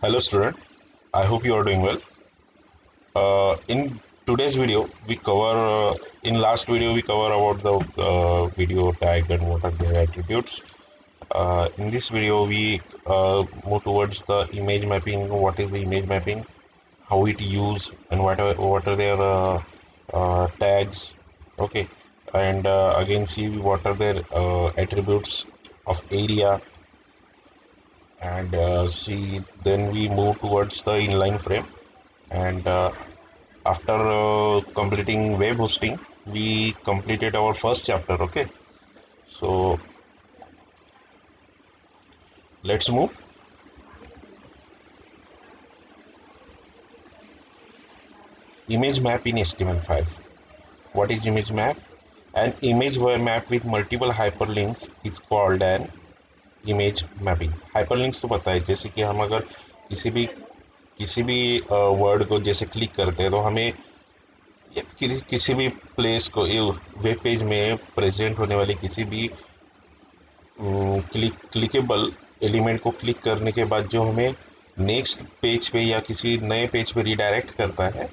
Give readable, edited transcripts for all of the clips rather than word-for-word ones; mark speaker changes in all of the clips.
Speaker 1: Hello student, I hope you are doing well. In today's video, in last video we cover about the video tag and what are their attributes. In this video we move towards the image mapping, what is the image mapping, how it used and what are their tags, okay, and again see what are their attributes of area and see then we move towards the inline frame and after completing web hosting we completed our first chapter. Okay, so let's move. Image map in HTML5. What is image map? An image map with multiple hyperlinks is called an image mapping. Hyperlinks तो पता है, जैसे कि हम अगर किसी भी word को जैसे क्लिक करते हैं तो हमें किसी भी प्लेस को वेब पेज में प्रेजेंट होने वाली किसी भी क्लिकेबल एलिमेंट को क्लिक करने के बाद जो हमें नेक्स्ट पेज पे या किसी नए पेज पे रिडायरेक्ट करता है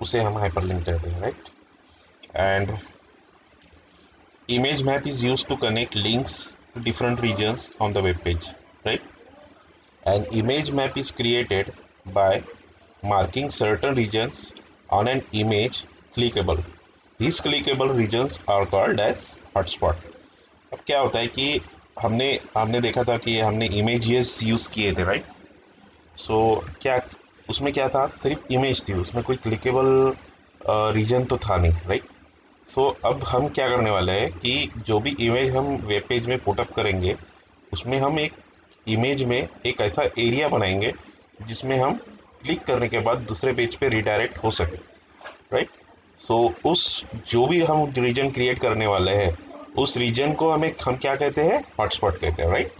Speaker 1: उसे हम हाइपरलिंक कहते हैं, right. And image map is used to connect links to different regions on the web page, right? An image map is created by marking certain regions on an image clickable. These clickable regions are called as hotspot. अब क्या होता है कि हमने हमने देखा था कि हमने इमेजेस यूज़ किए थे, राइट. सो क्या उसमें क्या था, सिर्फ इमेज थी, उसमें कोई क्लिकेबल रीजन तो था नहीं, राइट. सो अब हम क्या करने वाले हैं कि जो भी इमेज हम वेब पेज में पुटअप करेंगे उसमें हम एक इमेज में एक ऐसा एरिया बनाएंगे जिसमें हम क्लिक करने के बाद दूसरे पेज पे रिडायरेक्ट हो सके, राइट. सो उस जो भी हम रीजन क्रिएट करने वाले हैं उस रीजन को हम क्या कहते हैं, हॉटस्पॉट कहते हैं, right.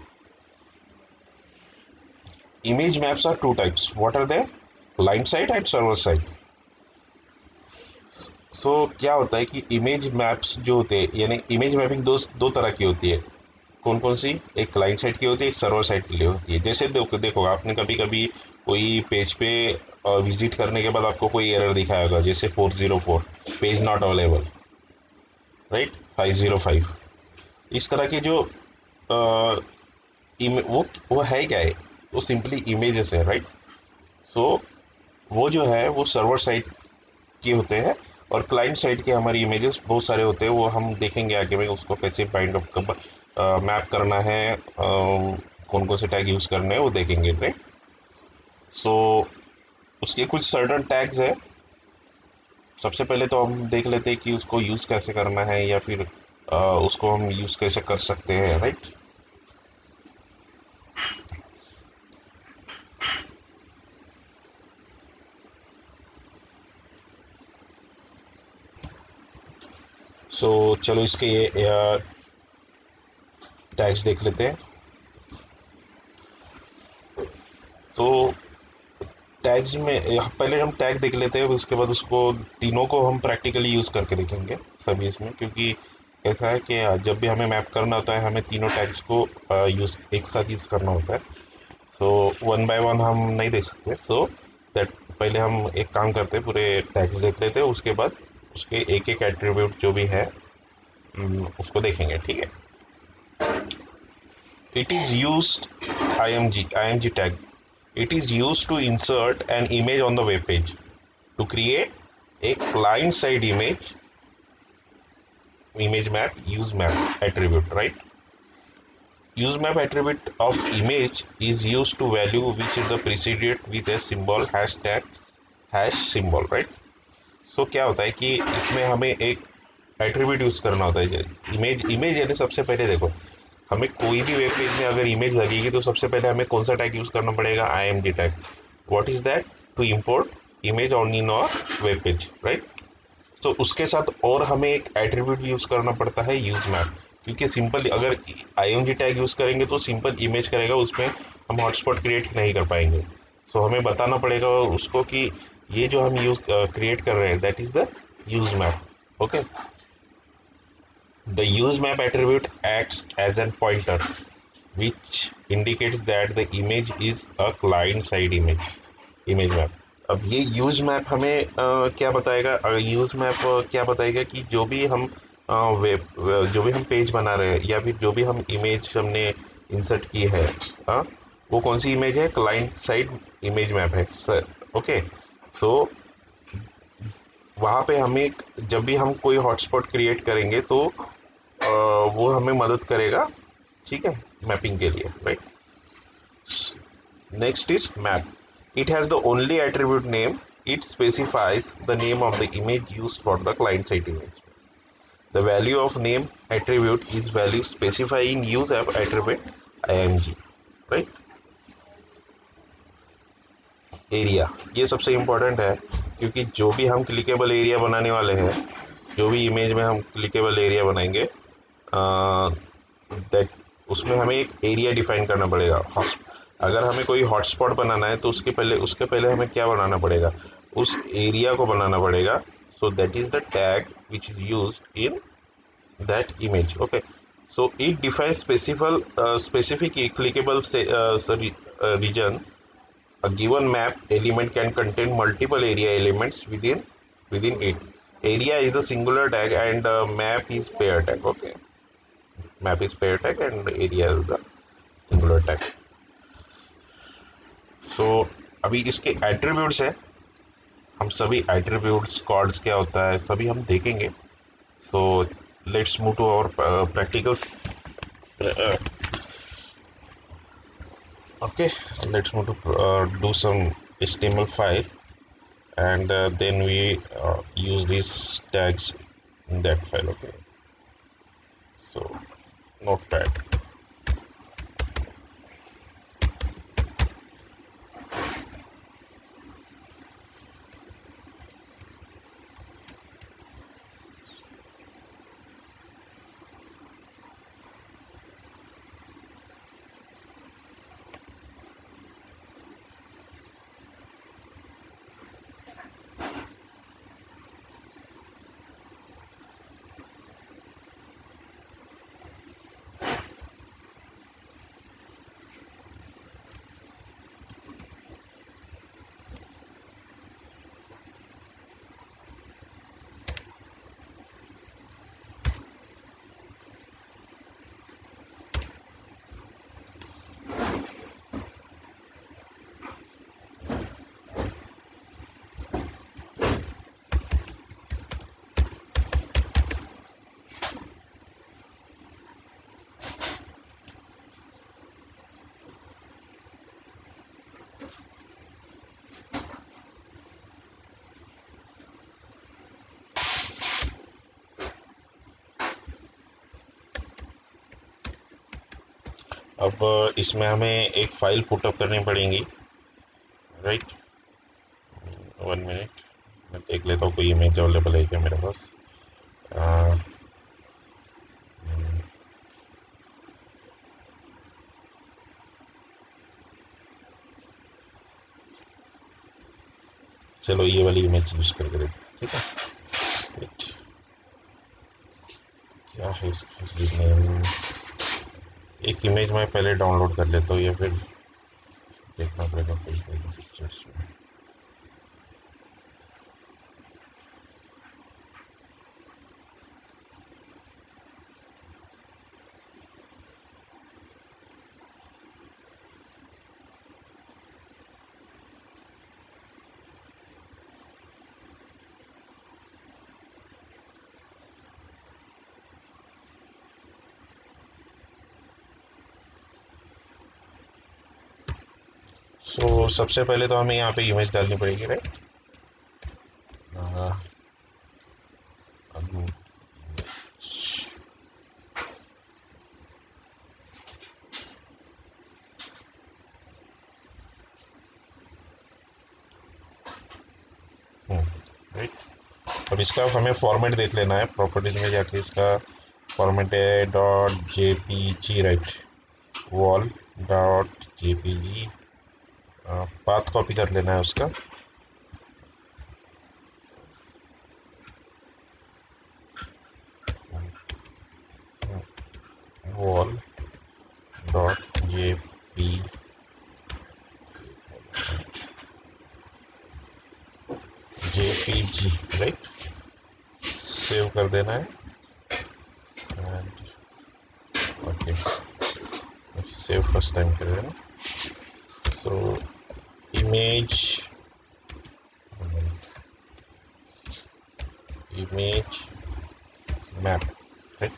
Speaker 1: Image maps are two types. What are they? Client side and server side. So क्या होता है कि इमेज मैप्स जो होते हैं, यानी इमेज मैपिंग दो तरह की होती है. कौन कौन सी? एक क्लाइंट साइड की होती है, एक सर्वर साइड के लिए होती है. जैसे देखो आपने कभी कभी कोई पेज पे विजिट करने के बाद आपको कोई एरर दिखाया होगा, जैसे 404 पेज नॉट अवेलेबल, राइट, 505. इस तरह के जो वो है क्या है, वो सिंपली इमेजेस है, राइट. सो वो जो है वो सर्वर साइड के होते हैं और क्लाइंट साइड के हमारी इमेजेस बहुत सारे होते हैं. वो हम देखेंगे आगे में उसको कैसे बाइंड अप मैप करना है, कौन कौन से टैग यूज़ करने हैं वो देखेंगे, राइट. सो उसके कुछ सर्टन टैग्स है. सबसे पहले तो हम देख लेते हैं कि उसको यूज़ कैसे करना है या फिर उसको हम यूज़ कैसे कर सकते हैं, राइट. सो चलो इसके टैग्स देख लेते हैं. तो टैग्स में पहले हम टैग देख लेते हैं, उसके बाद उसको तीनों को हम प्रैक्टिकली यूज़ करके देखेंगे सभी इसमें, क्योंकि ऐसा है कि जब भी हमें मैप करना होता है हमें तीनों टैग्स को एक साथ यूज़ करना होता है. सो वन बाय वन हम नहीं देख सकते. सो दैट पहले हम एक काम करते हैं, पूरे टैग्स देख लेते हैं, उसके बाद उसके एक एक एट्रीब्यूट जो भी है उसको देखेंगे, ठीक है. It is used IMG tag. It is used to insert an image on the web page to create a client-side image map, use map attribute, right? Use map attribute of image is used to value which is the preceded with a symbol hashtag hash symbol, right? So क्या होता है कि इसमें हमें एक attribute use करना होता है. इमेज यानी सबसे पहले देखो, हमें कोई भी वेब पेज में अगर इमेज लगेगी तो सबसे पहले हमें कौन सा टैग यूज़ करना पड़ेगा? IMG टैग. What is that? To import image on in our web page, right. तो उसके साथ और हमें एक एट्रीब्यूट यूज़ करना पड़ता है, यूज़ मैप. क्योंकि सिंपल अगर IMG टैग यूज़ करेंगे तो सिंपल इमेज करेगा, उसमें हम हॉटस्पॉट क्रिएट नहीं कर पाएंगे. सो हमें बताना पड़ेगा उसको कि ये जो हम यूज़ क्रिएट कर रहे हैं that is the use map. Okay. The use map attribute acts as a pointer which indicates that the image is a client side image map. अब ये यूज मैप हमें क्या बताएगा? यूज मैप क्या बताएगा कि जो भी हम वेब जो भी हम पेज बना रहे हैं या फिर जो भी हम इमेज हमने इंसर्ट की है, अ, वो कौन सी इमेज है? क्लाइंट साइड इमेज मैप है सर। ओके, सो वहाँ पे हमें जब भी हम कोई हॉटस्पॉट क्रिएट करेंगे तो वो हमें मदद करेगा, ठीक है, मैपिंग के लिए, right. Next is map. It has the only attribute name. It specifies the name of the image used for the client side image. The value of name attribute is value specified in use of attribute img, right. Area, ये सबसे important है, क्योंकि जो भी हम clickable area बनाने वाले हैं, जो भी इमेज में हम क्लिकेबल एरिया बनाएंगे, दैट उसमें हमें एक एरिया डिफाइन करना पड़ेगा। अगर हमें कोई हॉटस्पॉट बनाना है तो उसके पहले हमें क्या बनाना पड़ेगा? उस एरिया को बनाना पड़ेगा। सो that is the tag which is use in that image. Okay, so it defines specific clickable region. A given map element can contain multiple area elements within it. Area is a singular tag and map is pair tag. Okay, map is pair tag and area is the singular tag. So अभी इसके attributes है, हम सभी attributes chords क्या होता है सभी हम देखेंगे। So let's move to our practicals. Okay, let's move to do some HTML5, and then we use these tags in that file. Okay, so notepad. अब इसमें हमें एक फाइल पुटअप करनी पड़ेगी, राइट। 1 मिनट, मैं देख लेता हूँ कोई इमेज अवेलेबल है क्या मेरे पास। अ, चलो ये वाली इमेज यूज करके देखते हैं, ठीक है। Wait, क्या है इसका नेम? एक इमेज मैं पहले डाउनलोड कर लेता हूँ या फिर देखना पड़ेगा कोई पिक्चर्स में। सो सबसे पहले तो हमें यहाँ पे इमेज डालनी पड़ेगी, राइट। राइट, अब इसका हमें फॉर्मेट देख लेना है। प्रॉपर्टीज में जाके इसका फॉर्मेट है .jpg, right. Wall .jpg, path copy कर लेना है उसका। वॉल png, राइट, सेव कर देना है and okay, save first time कर देना। So image image map, right,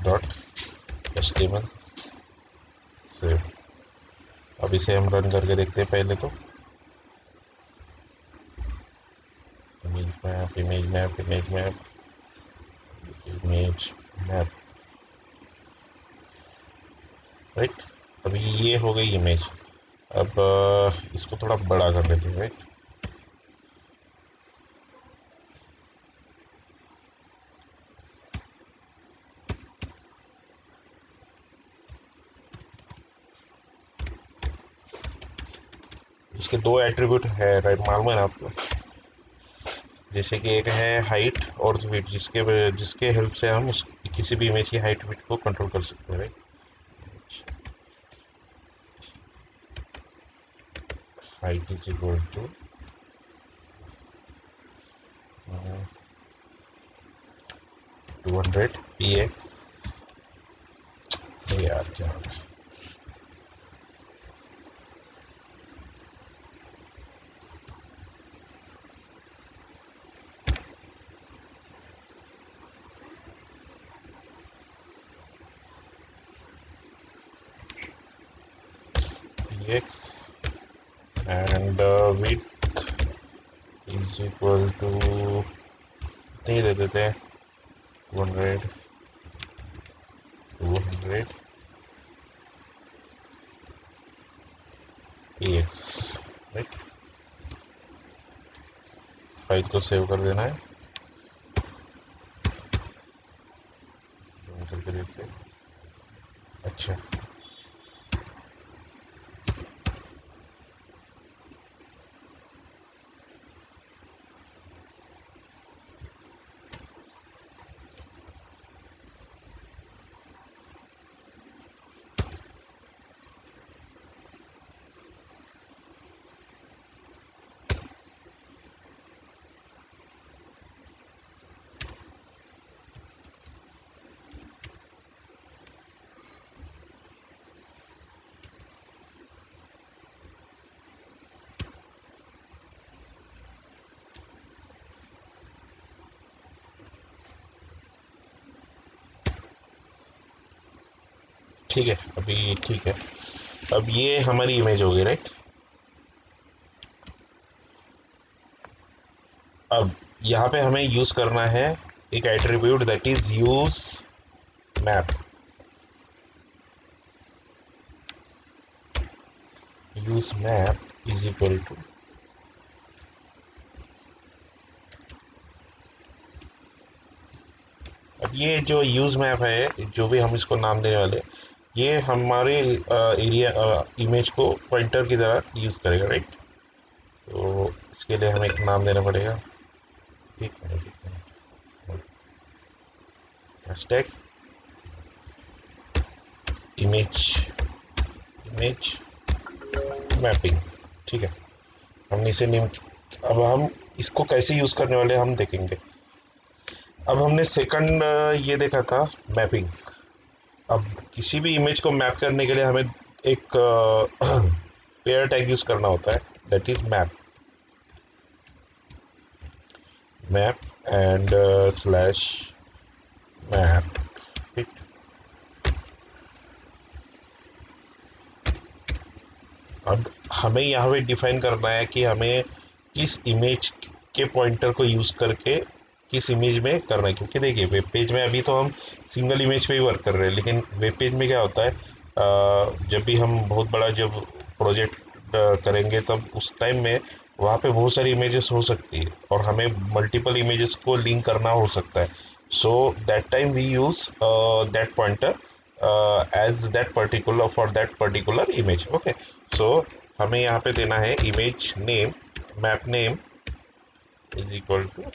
Speaker 1: dot HTML save. अब इसे हम रन करके देखते हैं पहले तो। Image map, image map, image map, image map, right. अभी ये हो गई इमेज। अब इसको थोड़ा बड़ा कर लेते हैं, राइट। इसके दो एट्रीब्यूट है, राइट, मालूम है ना आपको। जैसे कि एक है हाइट और विड्थ, जिसके हेल्प से हम किसी भी इमेज की हाइट विड्थ को कंट्रोल कर सकते हैं, right. Height is equal to 200 px, यार क्या होगा, px and width is equal to, नहीं दे देते हैं, 200 px, राइट। फाइल को सेव कर देना है, करके देखते हैं। अच्छा, ठीक है, अभी ठीक है। अब ये हमारी इमेज होगी, राइट। अब यहाँ पे हमें यूज करना है एक attribute that is use map. Use map is equal to, अब ये जो यूज मैप है, जो भी हम इसको नाम देने वाले, ये हमारे एरिया इमेज को पॉइंटर की तरह यूज करेगा, राइट। तो इसके लिए हमें एक नाम देना पड़ेगा, ठीक है, ठीक है। हैशटैग इमेज इमेज मैपिंग, ठीक है। हमने इसे नेम, अब हम इसको कैसे यूज करने वाले हम देखेंगे। अब हमने सेकंड ये देखा था मैपिंग। अब किसी भी इमेज को मैप करने के लिए हमें एक पेयर टैग यूज करना होता है, that is map, map and slash map, ठीक। अब हमें यहाँ पे डिफाइन करना है कि हमें किस इमेज के पॉइंटर को यूज करके किस इमेज में करना है, क्योंकि देखिए वेब पेज में अभी तो हम सिंगल इमेज पे ही वर्क कर रहे हैं, लेकिन वेब पेज में क्या होता है, जब भी हम बहुत बड़ा जब प्रोजेक्ट करेंगे तब उस टाइम में वहाँ पे बहुत सारी इमेजेस हो सकती है और हमें मल्टीपल इमेजेस को लिंक करना हो सकता है। So that time we use that pointer as that particular for that particular image, okay. So हमें यहाँ पे देना है image name, map name is equal to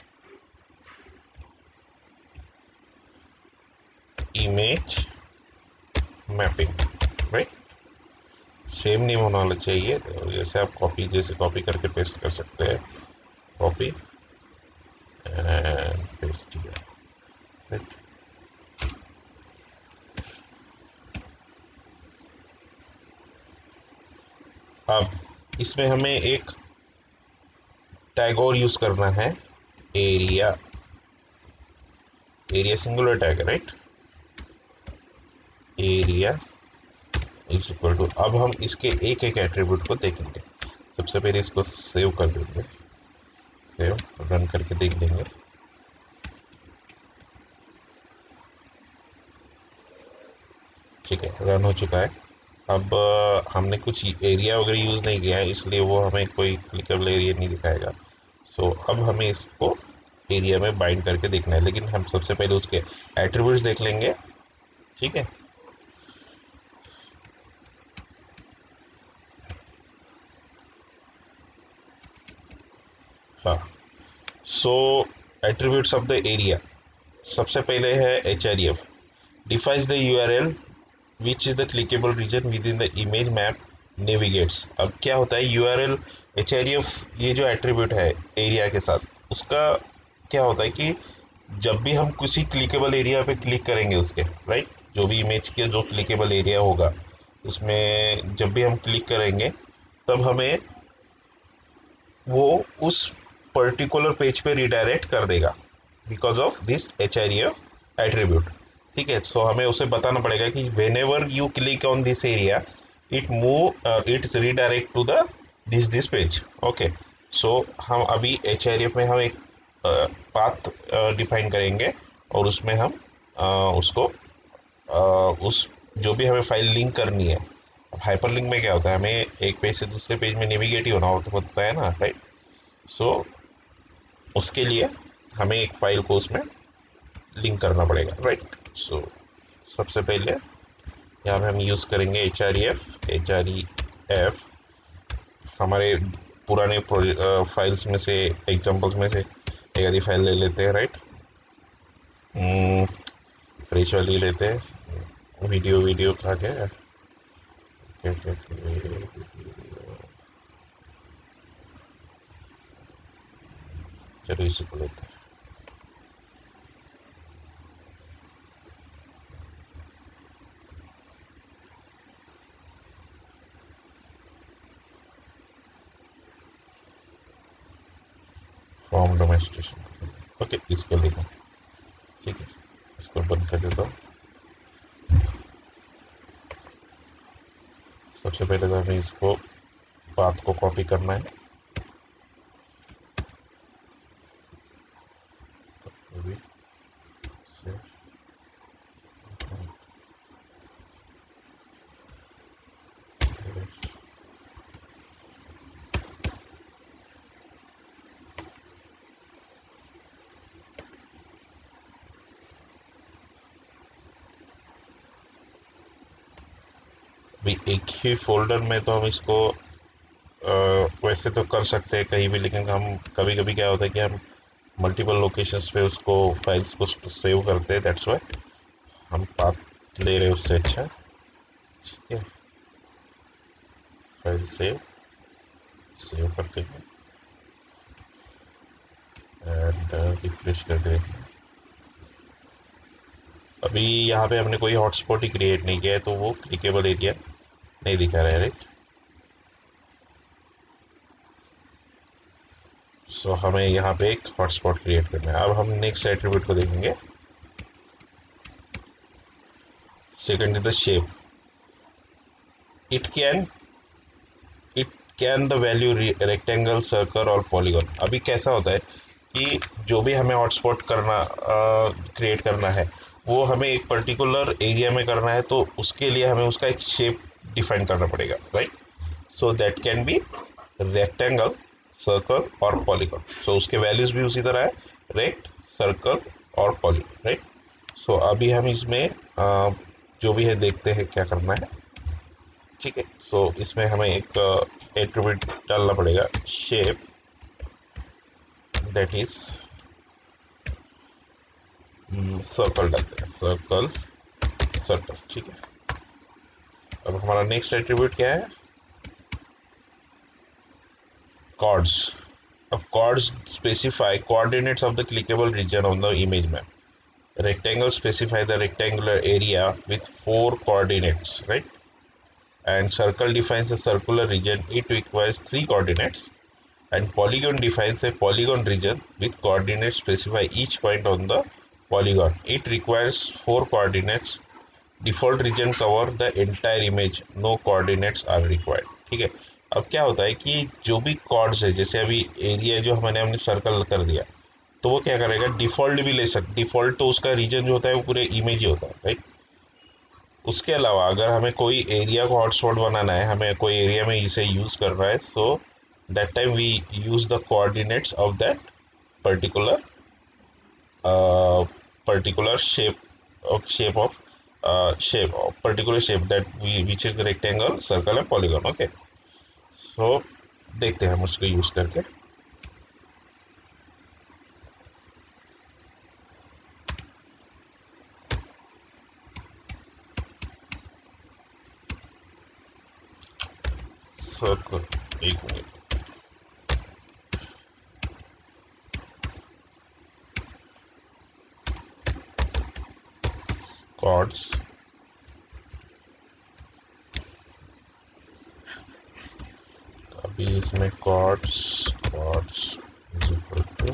Speaker 1: image mapping, right. Same name होना चाहिए। तो जैसे आप कॉपी, जैसे कॉपी करके पेस्ट कर सकते हैं, कॉपी एंड पेस्ट किया, राइट। अब इसमें हमें एक टैग और यूज करना है, एरिया। एरिया सिंगुलर टैग है, right. Area is equal to, अब हम इसके एक एक एट्रीब्यूट को देखेंगे। सबसे पहले इसको सेव कर देंगे, सेव रन करके देख लेंगे। ठीक है, रन हो चुका है। अब हमने कुछ एरिया वगैरह यूज़ नहीं किया है, इसलिए वो हमें कोई क्लिकेबल एरिया नहीं दिखाएगा। सो अब हमें इसको एरिया में बाइंड करके देखना है, लेकिन हम सबसे पहले उसके एट्रीब्यूट्स देख लेंगे। ठीक है, हाँ। So attributes of the area, सबसे पहले है H R F, defines the U R L which is the clickable region within the image map navigates. अब क्या होता है, U R L H R F, ये जो एट्रीब्यूट है एरिया के साथ, उसका क्या होता है कि जब भी हम किसी क्लिकेबल एरिया पे क्लिक करेंगे उसके, राइट, जो भी इमेज के जो क्लिकेबल एरिया होगा उसमें जब भी हम क्लिक करेंगे, तब हमें वो उस पर्टिकुलर पेज पे रिडायरेक्ट कर देगा because of this H I F attribute. ठीक है, सो हमें उसे बताना पड़ेगा कि whenever you click on this area, it redirect to the this page. Okay, so हम अभी एच आई एफ में हम एक पाथ डिफाइन करेंगे, और उसमें हम उसको उस जो भी हमें फाइल लिंक करनी है। अब हाइपर लिंक में क्या होता है, हमें एक पेज से दूसरे पेज में नेविगेट ही होता है ना, राइट। सो उसके लिए हमें एक फाइल को उसमें लिंक करना पड़ेगा, राइट। सो सबसे पहले यहाँ पे हम यूज़ करेंगे H R E F. H R E F हमारे पुराने फाइल्स में से, एग्जांपल्स में से एक आधी फाइल ले लेते हैं, राइट। फ्रेश वाली लेते हैं, वीडियो वीडियो कहा गया, चलो इसी को लेते हैं। फॉर्म डोमेस्टिकेशन, ओके, इसको लेना। ठीक है, इसको बंद कर देता हूँ। सबसे पहले तो हमें इसको पाथ को कॉपी करना है, अभी से अभी एक ही फोल्डर में तो हम इसको वैसे तो कर सकते हैं कहीं भी, लेकिन हम कभी कभी क्या होता है कि हम मल्टीपल लोकेशंस पे उसको फाइल्स को सेव करते हैं, दैट्स वाई हम पाथ ले रहे हैं उससे अच्छा। ठीक है, फाइल सेव, सेव करते हैं एंड रिफ्रेश कर दें। अभी यहाँ पे हमने कोई हॉटस्पॉट ही क्रिएट नहीं किया है, तो वो क्लिकेबल एरिया नहीं दिखा रहा है, राइट। सो हमें यहाँ पे एक हॉटस्पॉट क्रिएट करना है। अब हम नेक्स्ट एट्रीब्यूट को देखेंगे, second is the shape. It can it can the value rectangle, circle और पॉलीगॉन। अभी कैसा होता है कि जो भी हमें हॉटस्पॉट करना क्रिएट करना है, वो हमें एक पर्टिकुलर एरिया में करना है, तो उसके लिए हमें उसका एक शेप डिफाइन करना पड़ेगा, right. So that can be rectangle, circle और पॉलीगॉन। सो उसके वैल्यूज भी उसी तरह है, रेक्ट, सर्कल और पॉलीगॉन, राइट। सो अभी हम इसमें जो भी है देखते हैं क्या करना है। ठीक है, सो इसमें हमें एक एट्रीब्यूट डालना पड़ेगा, शेप, दैट इज सर्कल डालते हैं, सर्कल, सर्कल। ठीक है, अब हमारा नेक्स्ट एट्रीब्यूट क्या है, chords. Chords specify coordinates of the clickable region on the image map. Rectangle specify the rectangular area with 4 coordinates, right? And circle defines a circular region. It requires 3 coordinates. And polygon defines a polygon region with coordinates specify each point on the polygon. It requires 4 coordinates. Default region cover the entire image, no coordinates are required. ठीक है। अब क्या होता है कि जो भी chords है, जैसे अभी एरिया जो हमने सर्कल कर दिया, तो वो क्या करेगा, डिफॉल्ट भी ले सकते। डिफॉल्ट तो उसका रीजन जो होता है वो पूरे इमेज ही होता है, राइट। उसके अलावा अगर हमें कोई एरिया को हॉटस्पॉट बनाना है, हमें कोई एरिया में इसे यूज़ करना है, so that time we use the coordinates of that particular particular shape of particular shape that we which is the rectangle, circle and polygon। okay, so देखते हैं हम उसको यूज करके। सर्कल, एक मिनट, कॉर्ड्स, अभी इसमें coords coords is equal to,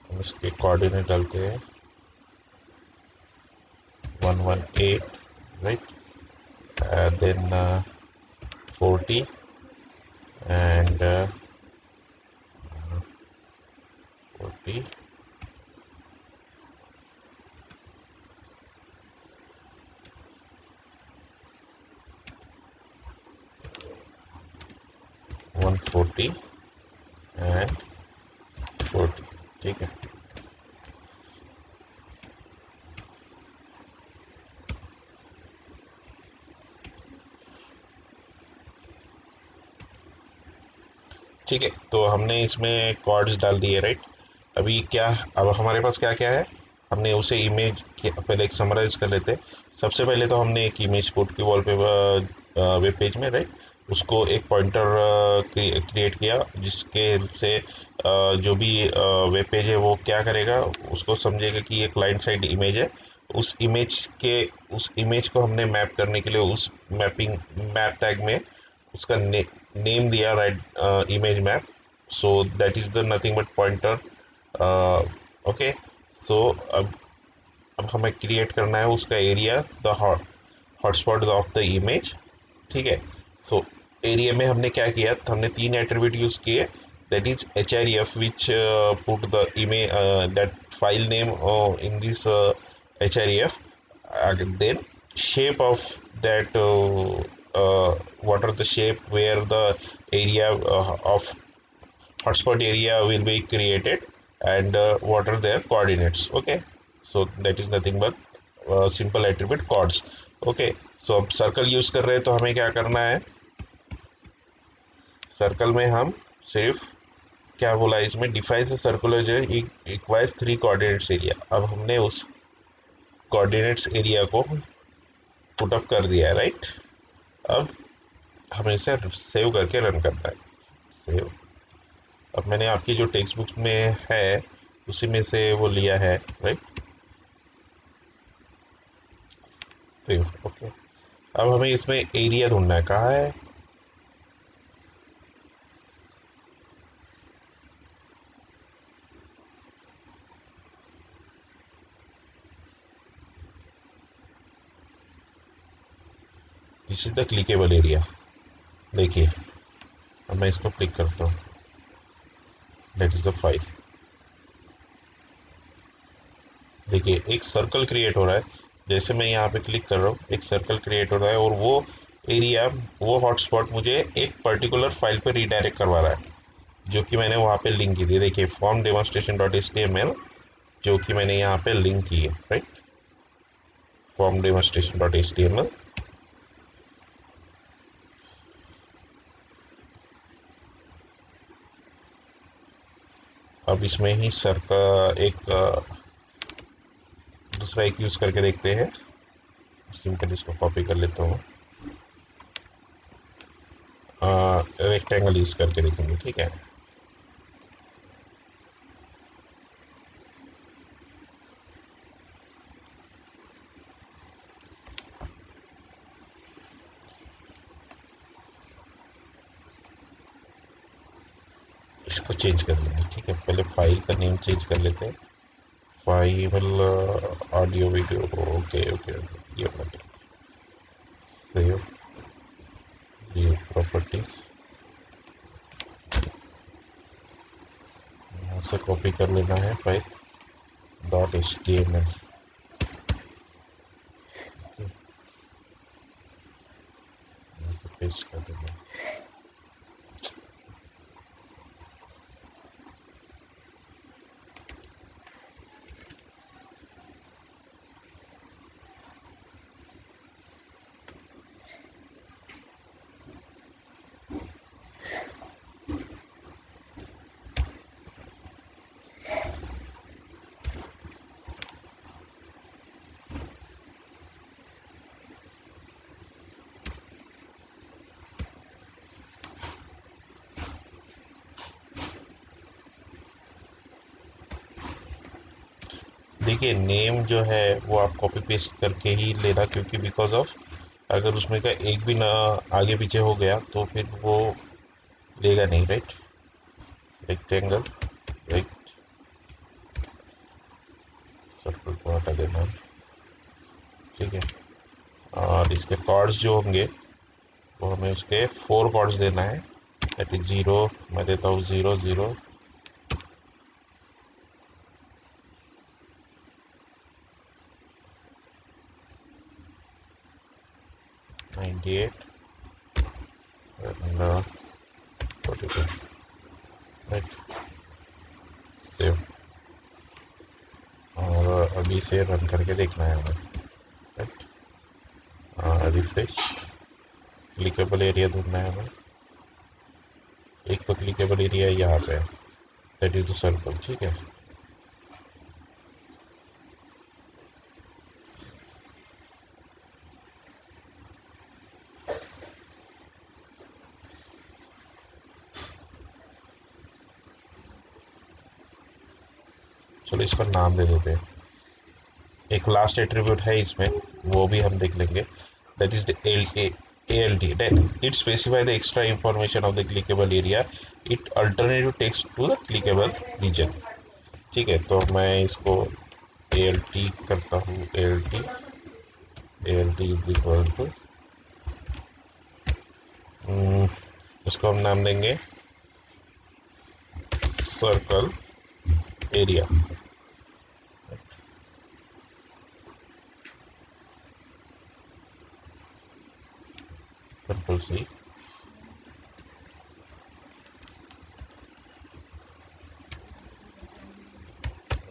Speaker 1: हम इसके कोऑर्डिनेट डालते हैं 118, राइट, देन 40 and 40 140 एंड 40। ठीक है। ठीक है, तो हमने इसमें कॉर्ड्स डाल दिए, राइट। अभी क्या, अब हमारे पास क्या क्या है, हमने उसे इमेज पहले एक समराइज कर लेते हैं। सबसे पहले तो हमने एक इमेज पुट की वॉलपेपर वेब पेज में, राइट। उसको एक पॉइंटर क्रिएट किया जिसके से जो भी वेब पेज है वो क्या करेगा, उसको समझेगा कि ये क्लाइंट साइड इमेज है। उस इमेज को हमने मैप करने के लिए उस मैप टैग में उसका नेम दिया, right, image map. So that is the nothing but pointer. Okay, so अब हमें क्रिएट करना है उसका area, the hotspot of the image. ठीक है। सो एरिया में हमने क्या किया, हमने 3 एट्रीब्यूट यूज किए। That is href which put the image that file name in this href, then shape of that what are the shape where the area of hotspot area will be created, and what are their coordinates। okay, so that is nothing but simple attribute chords। okay, so अब circle use कर रहे हैं तो हमें क्या करना है, circle में हम सिर्फ क्या बोला है इसमें, डिफाइंस अ सर्कुलर जो रिक्वायर्स 3 कोऑर्डिनेट्स एरिया। अब हमने उस कोऑर्डिनेट्स एरिया को पुटअप कर दिया है, राइट। अब हमें इसे सेव करके रन करना है। सेव, अब मैंने आपकी जो टेक्स्ट बुक में है उसी में से वो लिया है, राइट। Save, okay. अब हमें इसमें एरिया ढूंढना है, कहाँ है, this is the clickable area. देखिए, अब मैं इसको क्लिक करता हूँ, दैट इज द फाइल। देखिए एक सर्कल क्रिएट हो रहा है, जैसे मैं यहाँ पे क्लिक कर रहा हूँ एक सर्कल क्रिएट हो रहा है, और वो एरिया, वो हॉटस्पॉट मुझे एक पर्टिकुलर फाइल पे रीडायरेक्ट करवा रहा है, जो कि मैंने वहाँ पे लिंक की थी। देखिए फॉर्म डेमोन्स्ट्रेशन डॉट HTML, जो कि मैंने यहाँ पे लिंक की है, right, form demonstration dot HTML। अब इसमें ही सर का एक दूसरा एक यूज़ करके देखते हैं। सिंपल इसको कॉपी कर लेता हूँ। रेक्टेंगल यूज करके देखेंगे, ठीक है। इसको चेंज कर लेंगे, ठीक है। पहले फाइल का नेम चेंज कर लेते हैं। File audio video, okay okay okay, ये बना लिया। सेव, ये प्रॉपर्टीज यहाँ से कॉपी कर लेना है file dot H T M L. Paste कर देना है। देखिए नेम जो है वो आप कॉपी पेस्ट करके ही लेना, क्योंकि बिकॉज ऑफ अगर उसमें का एक भी ना आगे पीछे हो गया तो फिर वो लेगा नहीं, राइट। रेक्टेंगल, राइट, सर्कल को हटा देना है, ठीक है। और इसके कॉर्ड्स जो होंगे वो हमें उसके 4 कॉर्ड्स देना है। दैट इज 0, मैं देता हूँ 0 0 98 and 42, राइट। सेव, और अभी से रन करके देखना है हमें, राइट। रिफ्रेश, क्लिकेबल एरिया ढूंढना है हमें। एक तो क्लिकेबल एरिया यहाँ पे है, दैट इज द सर्कल, ठीक है। चलो इसका नाम दे देते हैं। एक लास्ट एट्रीब्यूट है इसमें, वो भी हम देख लेंगे। That is the ALT, that it specify the extra information of the clickable area, it alternative text to the clickable region, ठीक है। तो मैं इसको ALT करता हूँ, ALT इज इक्वल टू, इसको हम नाम देंगे circle area. Control C,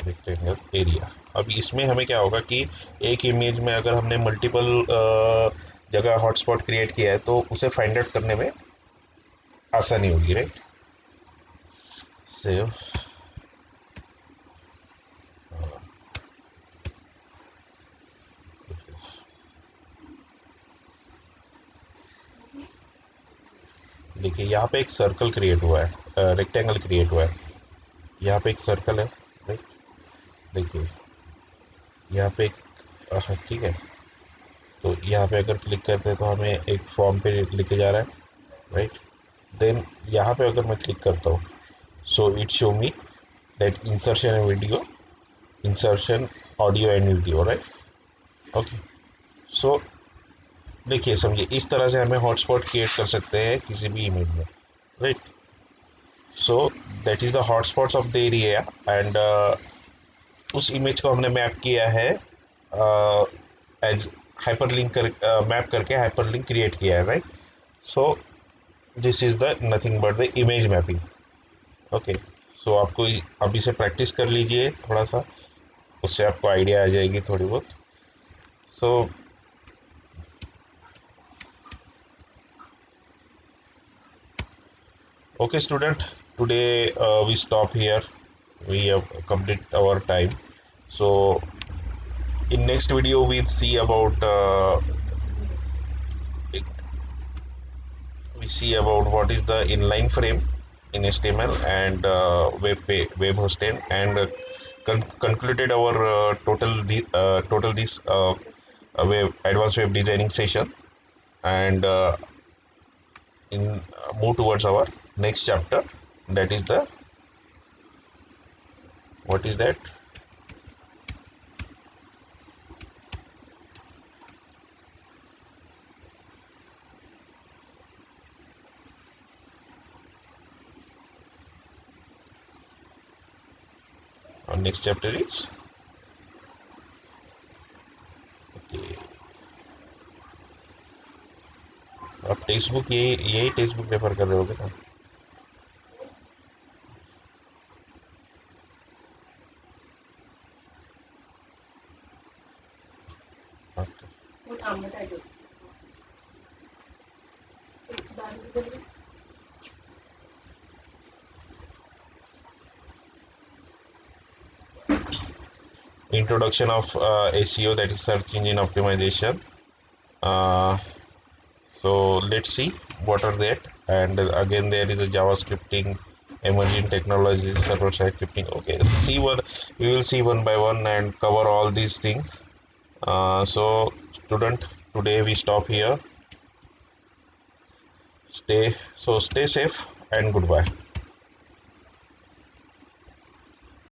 Speaker 1: rectangle area. अब इसमें हमें क्या होगा कि एक इमेज में अगर हमने मल्टीपल जगह हॉटस्पॉट क्रिएट किया है तो उसे फाइंड आउट करने में आसानी होगी, राइट। सेव, देखिए यहाँ पे एक सर्कल क्रिएट हुआ है, रेक्टेंगल क्रिएट हुआ है। यहाँ पे एक सर्कल है, राइट। देखिए यहाँ पे एक, ठीक है। तो यहाँ पे अगर क्लिक करते हैं तो हमें एक फॉर्म पे लेके जा रहा है, राइट। देन यहाँ पे अगर मैं क्लिक करता हूँ, so it show me that insertion and video, insertion audio and video, right. Okay, so देखिए समझिए इस तरह से हमें हॉटस्पॉट क्रिएट कर सकते हैं किसी भी इमेज में, right. So that is the hotspots of the area, and उस इमेज को हमने मैप किया है एज हाइपरलिंक कर, मैप करके हाइपरलिंक क्रिएट किया है, right. So this is the nothing but the image mapping, okay. So आपको अभी से प्रैक्टिस कर लीजिए थोड़ा सा, उससे आपको आइडिया आ जाएगी थोड़ी बहुत। सो okay student, today we stop here. We have complete our time. So in next video we'll see about we see about what is the inline frame in HTML and web hosting, and concluded our total this web advanced web designing session, and in move towards our next chapter, that is the what is that our next chapter is okay. आप text book यही text book refer कर रहे होगे ना? Introduction of SEO, that is search engine optimization. Uh, so let's see what are that, and again there is a JavaScripting, emerging technologies, server side scripting. Okay, see one, we will see one by one and cover all these things. So student, today we stop here. Stay safe and goodbye.